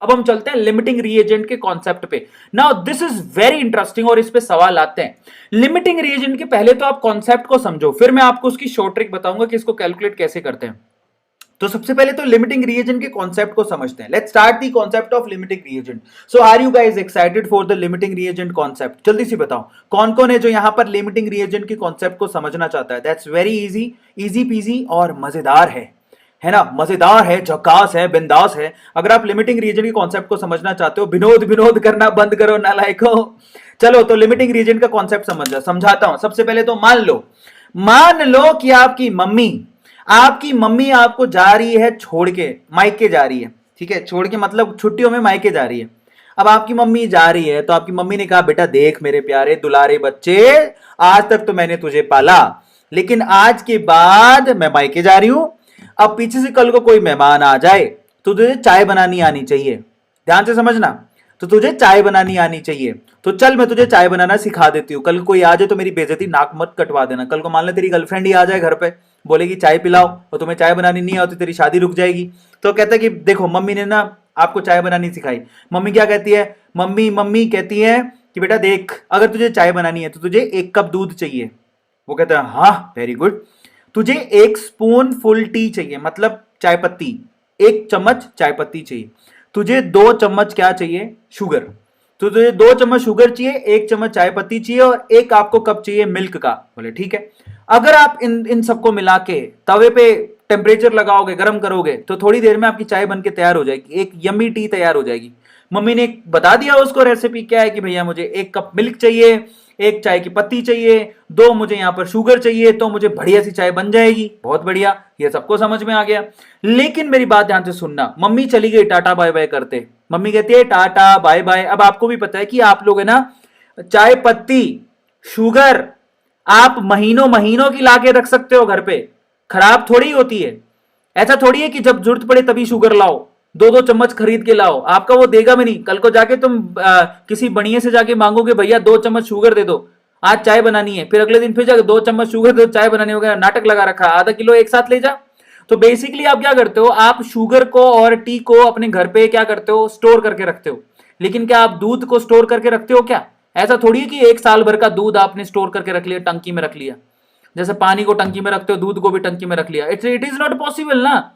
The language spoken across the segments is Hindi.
अब हम चलते हैं लिमिटिंग रिएजेंट के कॉन्सेप्ट पे। Now this is very interesting और इस पे सवाल आते हैं। लिमिटिंग रिएजेंट के पहले तो आप कॉन्सेप्ट को समझो, फिर मैं आपको उसकी शॉर्ट ट्रिक बताऊंगा कि इसको कैलकुलेट कैसे करते हैं। तो सबसे पहले तो लिमिटिंग रिएजेंट के कॉन्सेप्ट को समझते हैं। Let's start the concept of limiting reagent. So are you guys excited for the limiting reagent concept? जल्दी से बताओ कौन कौन है जो यहां पर लिमिटिंग रिएजेंट के कॉन्सेप्ट को समझना चाहता है। That's very easy, easy PG और मजेदार है ना, मजेदार है, झकास है, बिंदास है। अगर आप लिमिटिंग रीजन के कॉन्सेप्ट को समझना चाहते हो, विनोद विनोद करना बंद करो नालायको। चलो तो लिमिटिंग रीजन का कॉन्सेप्ट समझाता हूं। सबसे पहले तो मान लो कि आपकी मम्मी आपको जा रही है छोड़ के, मायके जा रही है। ठीक है, छोड़ के मतलब छुट्टियों में मायके जा रही है। अब आपकी मम्मी जा रही है तो आपकी मम्मी ने कहा बेटा देख मेरे प्यारे दुलारे बच्चे, आज तक तो मैंने तुझे पाला, लेकिन आज के बाद मैं मायके जा रही हूं। अब पीछे से कल को कोई मेहमान आ जाए तो तुझे चाय बनानी आनी चाहिए। ध्यान से समझना, तो तुझे चाय बनानी आनी चाहिए। तो चल मैं तुझे चाय बनाना सिखा देती हूँ। कल कोई आ जाए तो मेरी बेइज्जती नाक मत कटवा देना। कल को मान ले तेरी गर्लफ्रेंड ही आ जाए घर पे, बोलेगी चाय पिलाओ, और तुम्हें चाय बनानी नहीं आती, तेरी शादी रुक जाएगी। तो कहता है कि देखो मम्मी ने ना आपको चाय बनानी सिखाई। मम्मी क्या कहती है, मम्मी कहती है कि बेटा देख अगर तुझे चाय बनानी है तो तुझे 1 कप दूध चाहिए। वो कहता है हाँ वेरी गुड। तुझे 1 स्पून फुल टी चाहिए, मतलब चाय पत्ती, 1 चम्मच चाय पत्ती चाहिए। तुझे 2 चम्मच क्या चाहिए, शुगर। तो तुझे 2 चम्मच शुगर चाहिए, 1 चम्मच चाय पत्ती चाहिए, और एक आपको कप चाहिए मिल्क का। बोले ठीक है। अगर आप इन सबको मिला के तवे पे टेम्परेचर लगाओगे, गर्म करोगे, तो थोड़ी देर में आपकी चाय बन के तैयार हो जाएगी, एक यम्मी टी तैयार हो जाएगी। मम्मी ने बता दिया उसको रेसिपी क्या है कि भैया मुझे 1 कप मिल्क चाहिए, 1 चाय की पत्ती चाहिए, 2 मुझे यहां पर शुगर चाहिए, तो मुझे बढ़िया सी चाय बन जाएगी। बहुत बढ़िया, ये सबको समझ में आ गया। लेकिन मेरी बात ध्यान से सुनना, मम्मी चली गई टाटा बाय बाय करते। मम्मी कहती है टाटा बाय बाय। अब आपको भी पता है कि आप लोग है ना चाय पत्ती, शुगर आप महीनों महीनों की लाके रख सकते हो घर पे, खराब थोड़ी होती है। ऐसा थोड़ी है कि जब जरूरत पड़े तभी शुगर लाओ, 2-2 चम्मच खरीद के लाओ, आपका वो देगा भी नहीं। कल को जाके तुम किसी बढ़िया से जाके मांगोगे भैया 2 चम्मच शुगर दे दो, आज चाय बनानी है, फिर अगले दिन फिर जाके 2 चम्मच शुगर दो, चाय बनानी होगा, नाटक लगा रखा, आधा किलो एक साथ ले जा। तो बेसिकली आप क्या करते हो, आप शुगर को और टी को अपने घर पे क्या करते हो, स्टोर करके रखते हो। लेकिन क्या आप दूध को स्टोर करके रखते हो क्या? ऐसा थोड़ी है कि 1 साल भर का दूध आपने स्टोर करके रख लिया, टंकी में रख लिया। जैसे पानी को टंकी में रखते हो, दूध को भी टंकी में रख लिया। इट इज नॉट पॉसिबल ना।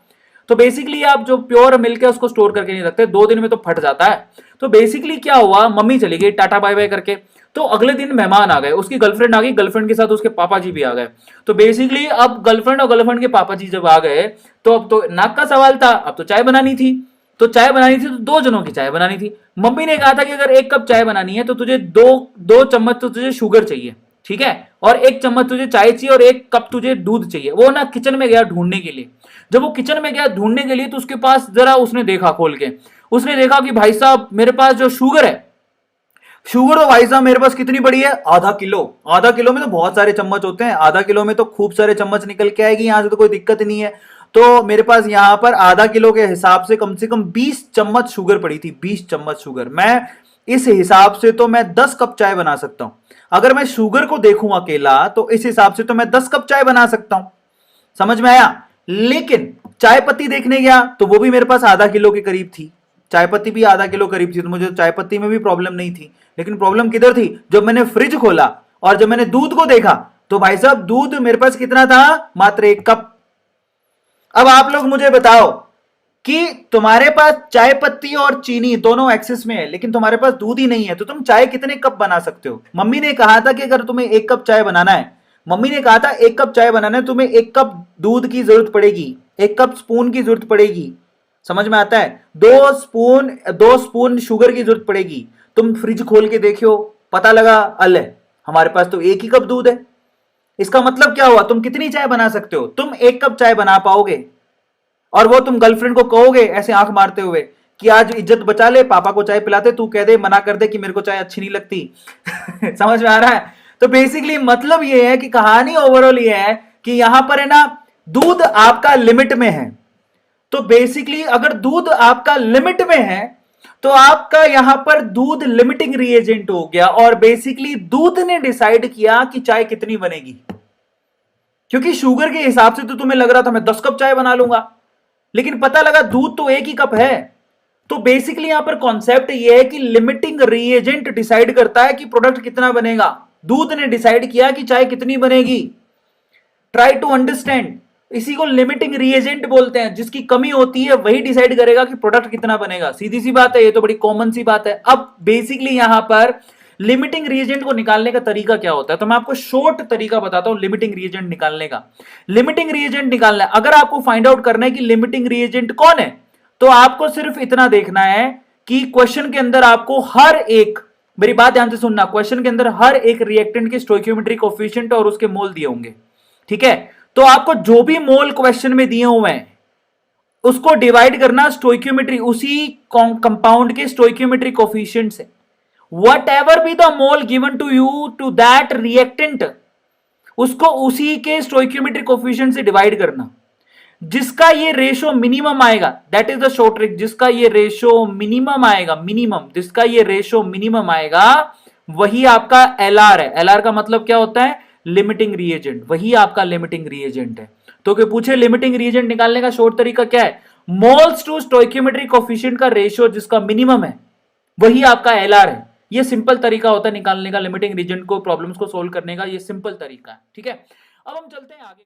तो बेसिकली आप जो प्योर मिल्क है उसको स्टोर करके नहीं रखते, 2 दिन में तो फट जाता है। तो बेसिकली क्या हुआ, मम्मी चली गई टाटा बाय बाय करके, तो अगले दिन मेहमान आ गए, उसकी गर्लफ्रेंड आ गई, गर्लफ्रेंड के साथ उसके पापा जी भी आ गए। तो बेसिकली अब गर्लफ्रेंड और गर्लफ्रेंड के पापा जी जब आ गए, तो अब तो नाक का सवाल था, अब तो चाय बनानी थी। तो चाय बनानी थी तो 2 जनों की चाय बनानी थी। मम्मी ने कहा था कि अगर 1 कप चाय बनानी है तो तुझे 2 चम्मच तो तुझे शुगर चाहिए, ठीक है, और 1 चम्मच तुझे चाय चाहिए, और 1 कप तुझे दूध चाहिए। वो ना किचन में गया ढूंढने के लिए। जब वो किचन में गया ढूंढने के लिए तो उसके पास जरा उसने देखा खोल के, उसने देखा कि भाई साहब मेरे पास जो शुगर है, शुगर तो भाई साहब मेरे पास कितनी बड़ी है, आधा किलो। आधा किलो में तो बहुत सारे चम्मच होते हैं, आधा किलो में तो खूब सारे चम्मच निकल के आएगी, यहां से तो कोई दिक्कत नहीं है। तो मेरे पास यहां पर आधा किलो के हिसाब से कम 20 चम्मच शुगर पड़ी थी, 20 चम्मच शुगर। मैं इस हिसाब से तो मैं 10 कप चाय बना सकता हूं। अगर मैं शुगर को देखूं अकेला तो इस हिसाब से तो मैं 10 कप चाय बना सकता हूं। समझ में आया? लेकिन चाय पत्ती देखने गया तो वो भी मेरे पास आधा किलो के करीब थी, चाय पत्ती भी आधा किलो करीब थी, तो मुझे चाय पत्ती में भी प्रॉब्लम नहीं थी। लेकिन प्रॉब्लम किधर थी, जब मैंने फ्रिज खोला और जब मैंने दूध को देखा, तो भाई साहब दूध मेरे पास कितना था, मात्र 1 कप। अब आप लोग मुझे बताओ कि तुम्हारे पास चाय पत्ती और चीनी दोनों एक्सेस में है, लेकिन तुम्हारे पास दूध ही नहीं है, तो तुम चाय कितने कप बना सकते हो? मम्मी ने कहा था कि अगर तुम्हें 1 कप चाय बनाना है, मम्मी ने कहा था 1 कप चाय बनाना है, तुम्हें 1 कप दूध की जरूरत पड़ेगी, 1 कप स्पून की जरूरत पड़ेगी। समझ में आता है? 2 स्पून शुगर की जरूरत पड़ेगी। तुम फ्रिज खोल के देखियो, पता लगा अल्ले हमारे पास तो 1 ही कप दूध है। इसका मतलब क्या हुआ, तुम कितनी चाय बना सकते हो? तुम 1 कप चाय बना पाओगे, और वो तुम गर्लफ्रेंड को कहोगे ऐसे आंख मारते हुए कि आज इज्जत बचा ले, पापा को चाय पिलाते, तू कह दे, मना कर दे कि मेरे को चाय अच्छी नहीं लगती। समझ में आ रहा है? तो बेसिकली मतलब ये है कि कहानी ओवरऑल ये है कि यहां पर है ना, दूध आपका लिमिट में है। तो बेसिकली अगर दूध आपका लिमिट में है तो आपका यहां पर दूध लिमिटिंग रिएजेंट हो गया, और बेसिकली दूध ने डिसाइड किया कि चाय कितनी बनेगी। क्योंकि शुगर के हिसाब से तो तुम्हें लग रहा था मैं 10 कप चाय बना लूंगा, लेकिन पता लगा दूध तो 1 ही कप है। तो बेसिकली यहां पर कॉन्सेप्ट ये है कि लिमिटिंग रिएजेंट डिसाइड करता है कि प्रोडक्ट कितना बनेगा। दूध ने डिसाइड किया कि चाय कितनी बनेगी। ट्राई टू अंडरस्टैंड, इसी को लिमिटिंग रिएजेंट बोलते हैं। जिसकी कमी होती है वही डिसाइड करेगा कि प्रोडक्ट कितना बनेगा। सीधी सी बात है, ये तो बड़ी कॉमन सी बात है। अब बेसिकली यहां पर लिमिटिंग रिएजेंट को निकालने का तरीका क्या होता है, तो मैं आपको शॉर्ट तरीका बताता हूं लिमिटिंग रिएजेंट निकालने का। लिमिटिंग रिएजेंट निकालना है, अगर आपको फाइंड आउट करना है कि लिमिटिंग रिएजेंट कौन है, तो आपको सिर्फ इतना देखना है कि क्वेश्चन के अंदर आपको हर एक, मेरी बात ध्यान से सुनना, क्वेश्चन के अंदर हर एक रिएक्टेंट के स्टोइकियोमेट्रिक कोएफिशिएंट और उसके मोल दिए होंगे। ठीक है, तो आपको जो भी मोल क्वेश्चन में दिए हुए हैं उसको डिवाइड करना स्टोइकियोमेट्री, उसी कंपाउंड के स्टोइकियोमेट्रिक कोएफिशिएंट से। whatever be the mole given to you to that reactant, उसको उसी के स्टोइकियोमेट्रिक कोएफिशिएंट से डिवाइड करना। जिसका ये रेशो मिनिमम आएगा, that is the short trick, जिसका ये रेशो मिनिमम आएगा, मिनिमम, जिसका ये रेशो मिनिमम आएगा वही आपका एलआर है। एलआर का मतलब क्या होता है, लिमिटिंग रिएजेंट, वही आपका लिमिटिंग रिएजेंट है। तो कि पूछे लिमिटिंग रिएजेंट निकालने का शॉर्ट तरीका क्या है, मोल्स टू स्टोइकियोमेट्रिक कोएफिशिएंट का रेशो जिसका मिनिमम है वही आपका एलआर है। ये सिंपल तरीका होता है निकालने का, लिमिटिंग रीजन को, प्रॉब्लम्स को सोल्व करने का, ये सिंपल तरीका है। ठीक है, अब हम चलते हैं आगे।